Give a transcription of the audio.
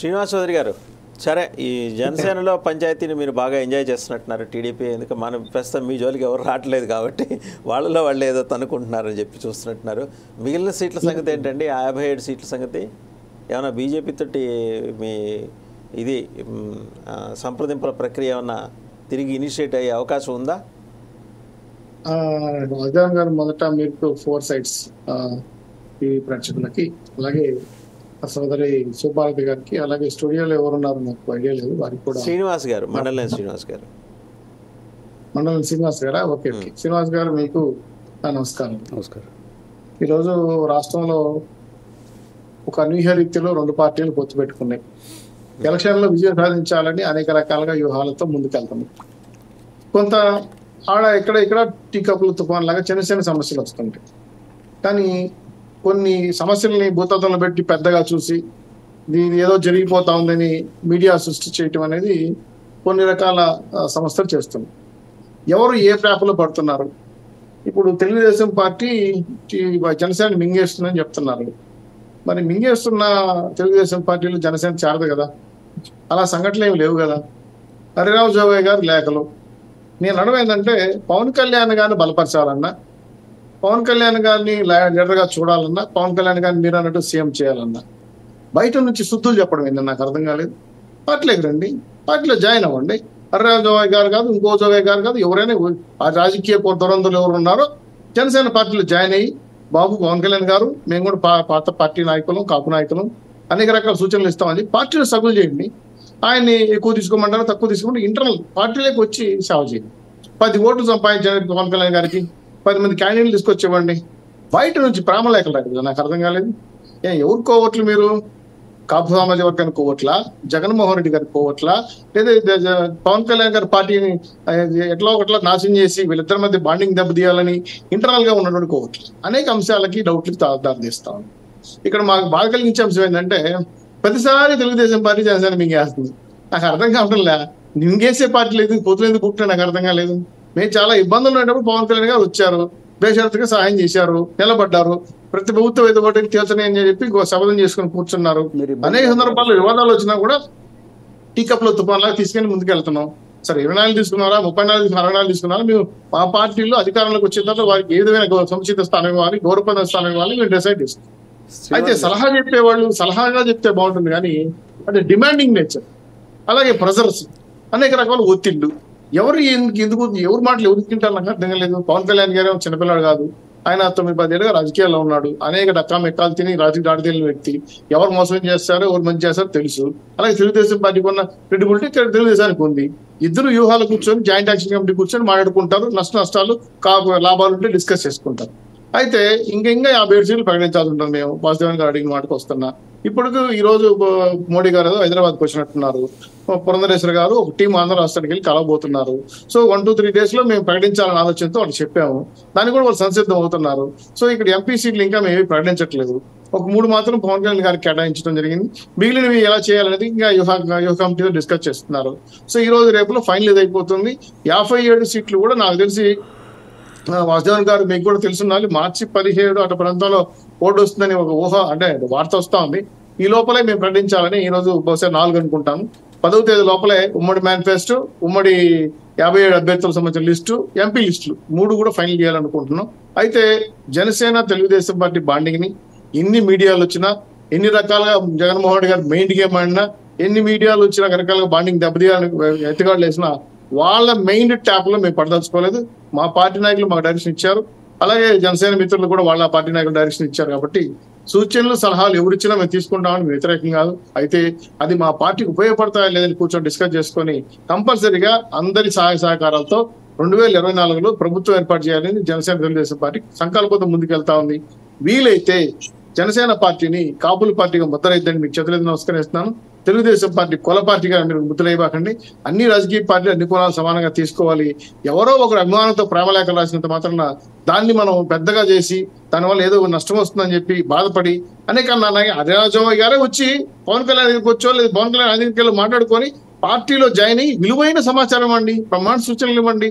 శ్రీనివాస్ చౌదరి గారు, సరే ఈ జనసేనలో పంచాయతీని మీరు బాగా ఎంజాయ్ చేస్తున్నట్టున్నారు. టీడీపీ ఎందుకు మనం ప్రస్తుతం మీ జోలికి ఎవరు రావట్లేదు కాబట్టి వాళ్ళలో వాళ్ళు ఏదో తనుకుంటున్నారని చెప్పి చూస్తున్నట్టున్నారు. మిగిలిన సీట్ల సంగతి ఏంటండి? 57 సీట్ల సంగతి ఏమైనా బీజేపీ తోటి మీ ఇది సంప్రదింపుల ప్రక్రియ ఏమన్నా తిరిగి ఇనిషియేట్ అయ్యే అవకాశం ఉందా? రాజారాం గారు, మొదట మీకు 4 సైడ్స్ ఈ ప్రేక్షకులకి, అలాగే సోదరి సుబ్బారెడ్డి గారికి, అలాగే స్టూడియోలో ఎవరున్నారు నాకు ఐడియా లేదు, వారికి కూడా శ్రీనివాస్ గారు, మండలం శ్రీనివాస్ గారు. మండలం శ్రీనివాస్ గారా? Okay okay. శ్రీనివాస్ గారు మీకు నమస్కారం. నమస్కారం. ఈరోజు రాష్ట్రంలో ఒక అనూహ్య రీతిలో 2 పార్టీలు పొత్తు పెట్టుకున్నాయి. ఎలక్షన్లో విజయం సాధించాలని అనేక రకాలుగా వ్యూహాలతో ముందుకెళ్తున్నాయి. కొంత ఆడ ఇక్కడ టీ కప్పుల తుఫాన్ లాగా చిన్న చిన్న సమస్యలు వస్తుంటాయి. కానీ కొన్ని సమస్యల్ని భూతత్వంలో పెట్టి పెద్దగా చూసి దీని ఏదో జరిగిపోతా ఉందని మీడియా సృష్టి చేయటం అనేది కొన్ని రకాల సంస్థలు చేస్తుంది. ఎవరు ఏ ప్యాప్లో పడుతున్నారు? ఇప్పుడు తెలుగుదేశం పార్టీ జనసేన మింగేస్తుందని చెప్తున్నారు. మరి మింగేస్తున్న తెలుగుదేశం పార్టీలో జనసేన చేరదు కదా, అలా సంఘటనలు ఏమి లేవు కదా. హరిరావు జోగయ్య గారు లేఖలు, నేను అడవేందంటే పవన్ కళ్యాణ్ గారిని బలపరచాలన్నా, పవన్ కళ్యాణ్ గారిని లీడర్గా చూడాలన్నా, పవన్ కళ్యాణ్ గారిని మీరు అన్నట్టు సీఎం చేయాలన్నా బయట నుంచి శుద్ధులు చెప్పడం ఏంటంటే నాకు అర్థం కాలేదు. పార్టీలోకి రండి, పార్టీలో జాయిన్ అవ్వండి. హరిరావు జోగయ్య గారు కాదు, ఇంకో జోగయ్య గారు కాదు, ఎవరైనా ఆ రాజకీయ దురంధులు ఎవరు ఉన్నారో జనసేన పార్టీలో జాయిన్ అయ్యి, బాబు పవన్ కళ్యాణ్ గారు మేము కూడా పాత పార్టీ నాయకులం, కాపు నాయకులం, అనేక రకాల సూచనలు ఇస్తామని పార్టీలో సగులు చేయండి. ఆయన్ని ఎక్కువ తీసుకోమంటారు, తక్కువ తీసుకోమంటారు, ఇంటర్నల్ పార్టీలోకి వచ్చి సేవ చేయండి. 10 ఓట్లు సంపాదించండి పవన్ కళ్యాణ్ గారికి, 10 మంది క్యాండిడేట్లు తీసుకొచ్చేవ్వండి. బయట నుంచి ప్రేమలేఖలు రాదు, నాకు అర్థం కాలేదు. ఎవరు కోవట్లు మీరు? కాపు సమాజ వర్గానికి కోవట్లా, జగన్మోహన్ రెడ్డి గారికి కోవట్లా, లేదా పవన్ కళ్యాణ్ గారి పార్టీని ఎట్లా ఒకట్లా నాశనం చేసి వీళ్ళిద్దరి మధ్య బాండింగ్ దెబ్బతీయాలని ఇంటర్నల్ గా ఉన్నటువంటి కోవట్లు అనేక అంశాలకి డౌట్లకి దారితీస్తా ఉంది. ఇక్కడ మాకు బాధ కలిగించే అంశం ఏంటంటే ప్రతిసారి తెలుగుదేశం పార్టీ జనసేన మింగేస్తుంది. నాకు అర్థం కావడంలే, మింగేసే పార్టీ లేదు, పొత్తులు ఎందుకు పుట్టినా నాకు అర్థం కాలేదు. మేము చాలా ఇబ్బందులు ఉన్నప్పుడు పవన్ కళ్యాణ్ గారు వచ్చారు, బేషరతుగా సహాయం చేశారు, నిలబడ్డారు. ప్రతి ప్రభుత్వం ఎదుగుబడికి తీర్చని అని చెప్పి శపథం చేసుకుని కూర్చున్నారు. అనేక సందర్భాల్లో వివాదాలు వచ్చినా కూడా టీ కప్లో తుఫాన్లాగా తీసుకెళ్లి ముందుకెళ్తున్నాం. సరే 24 తీసుకున్నారా, 34 64 తీసుకున్నారా, మేము మా పార్టీలో అధికారంలోకి వచ్చిన తర్వాత వారికి ఏ విధమైన సముచిత స్థానం ఇవ్వాలి, గౌరవప్రద స్థానం ఇవ్వాలి మేము డిసైడ్ చేస్తాం. అయితే సలహా చెప్పేవాళ్ళు సలహాగా చెప్తే బాగుంటుంది, కానీ అంటే డిమాండింగ్ నేచర్, అలాగే ప్రెజర్స్, అనేక రకాల ఒత్తిళ్లు, ఎందుకు ఎవరి మాటలు ఎవరికి తింటారు నాకు అర్థం లేదు. పవన్ కళ్యాణ్ గారు చిన్నపిల్లాడు కాదు, ఆయన 9-10 ఏళ్ళుగా రాజకీయాల్లో ఉన్నాడు. అనేక మెక్కాలు తిని రాజకీయ దాడి తెలియని వ్యక్తి. ఎవరు మోసం చేస్తారో ఎవరు మంచి చేస్తారో తెలుసు. అలాగే తెలుగుదేశం పార్టీకి ఉన్న క్రెడిబిలిటీ తెలుగుదేశానికి ఉంది. ఇద్దరు వ్యూహాలు కూర్చొని జాయింట్ యాక్షన్ కమిటీ కూర్చొని మాట్లాడుకుంటారు, నష్టాలు లాభాలు ఉంటే డిస్కస్ చేసుకుంటారు. అయితే ఇంకా 57 సీట్లు ప్రకటించాల్సి ఉంటుంది. మేము వాసుదేవన్ గారు అడిగిన మాటకు వస్తున్నా. ఇప్పుడు ఈ రోజు మోడీ గారు హైదరాబాద్కి వచ్చినట్టున్నారు, పురంధరేశ్వర గారు ఒక టీం ఆంధ్ర రాష్ట్రానికి వెళ్ళి కలవబోతున్నారు. సో 1-2-3 days లో మేము ప్రకటించాలని ఆలోచనతో వాళ్ళు చెప్పాము. దానికి కూడా వాళ్ళు సంసిద్ధం అవుతున్నారు. సో ఇక్కడ ఎంపీ సీట్లు ఇంకా మేము ప్రకటించట్లేదు. ఒక 3 మాత్రం పవన్ కళ్యాణ్ గారికి కేటాయించడం జరిగింది. మిగిలినవి ఎలా చేయాలనేది ఇంకా యువ కమిటీలో డిస్కస్ చేస్తున్నారు. సో ఈ రోజు రేపులో ఫైనల్ అయిపోతుంది. 57 సీట్లు కూడా నాకు తెలిసి వాసుదేవన్ గారు మీకు కూడా తెలుసున్నారు, మార్చి 17 అటు ప్రాంతంలో ఓటు వస్తుందని ఒక ఊహ, అంటే వార్త వస్తా ఉంది. ఈ లోపలే మేము ప్రకటించాలని ఈ రోజు బహుశా 4 అనుకుంటాను. 10వ తేదీ లోపలే ఉమ్మడి మేనిఫెస్టో, ఉమ్మడి 57 అభ్యర్థులకు సంబంధించిన లిస్టు, ఎంపీ లిస్టులు 3 కూడా ఫైనల్ చేయాలనుకుంటున్నాం. అయితే జనసేన తెలుగుదేశం పార్టీ బాండింగ్ ని ఎన్ని మీడియాలు వచ్చినా, ఎన్ని రకాలుగా జగన్మోహన్ రెడ్డి గారు మెయిన్ గేమ్ ఆడినా, ఎన్ని మీడియాలు వచ్చినా రకరకాలుగా బాండింగ్ దెబ్బతీయాలని ఎత్తుగాడులు వేసినా వాళ్ళ మెయిన్ ట్యాప్ లో మేము పడదలుచుకోలేదు. మా పార్టీ నాయకులు మాకు డైరెక్షన్ ఇచ్చారు, అలాగే జనసేన మిత్రులు కూడా వాళ్ళ పార్టీ నాయకులు డైరెక్షన్ ఇచ్చారు. కాబట్టి సూచనలు సలహాలు ఎవరిచ్చినా మేము తీసుకుంటామని వ్యతిరేకం కాదు. అయితే అది మా పార్టీకి ఉపయోగపడతాయా లేదని కూర్చొని డిస్కస్ చేసుకొని కంపల్సరీగా అందరి సహాయ సహకారాలతో 2024లో ప్రభుత్వం ఏర్పాటు చేయాలని జనసేన తెలుగుదేశం పార్టీ సంకల్పంతో ముందుకెళ్తా ఉంది. వీలైతే జనసేన పార్టీని కాపుల పార్టీగా ముద్రైద్దని మీకు చేతులెత్తి నమస్కరిస్తున్నాను. తెలుగుదేశం పార్టీ కుల పార్టీగా మీరు ముద్రలేయబాకండి. అన్ని రాజకీయ పార్టీలు అన్ని కులాలు సమానంగా తీసుకోవాలి. ఎవరో ఒకరు అభిమానంతో ప్రేమలేఖలు రాసినంత మాత్రాన దాన్ని మనం పెద్దగా చేసి దానివల్ల ఏదో నష్టం వస్తుందని చెప్పి బాధపడి అనేక హరిరాజయ్య గారే వచ్చి పవన్ కళ్యాణ్ దగ్గరికి వచ్చో లేదు పవన్ కళ్యాణ్ దగ్గరికి మాట్లాడుకొని పార్టీలో జాయిన్ అయ్యి విలువైన సమాచారం ఇవ్వండి, ప్రమాణ సూచనలు ఇవ్వండి,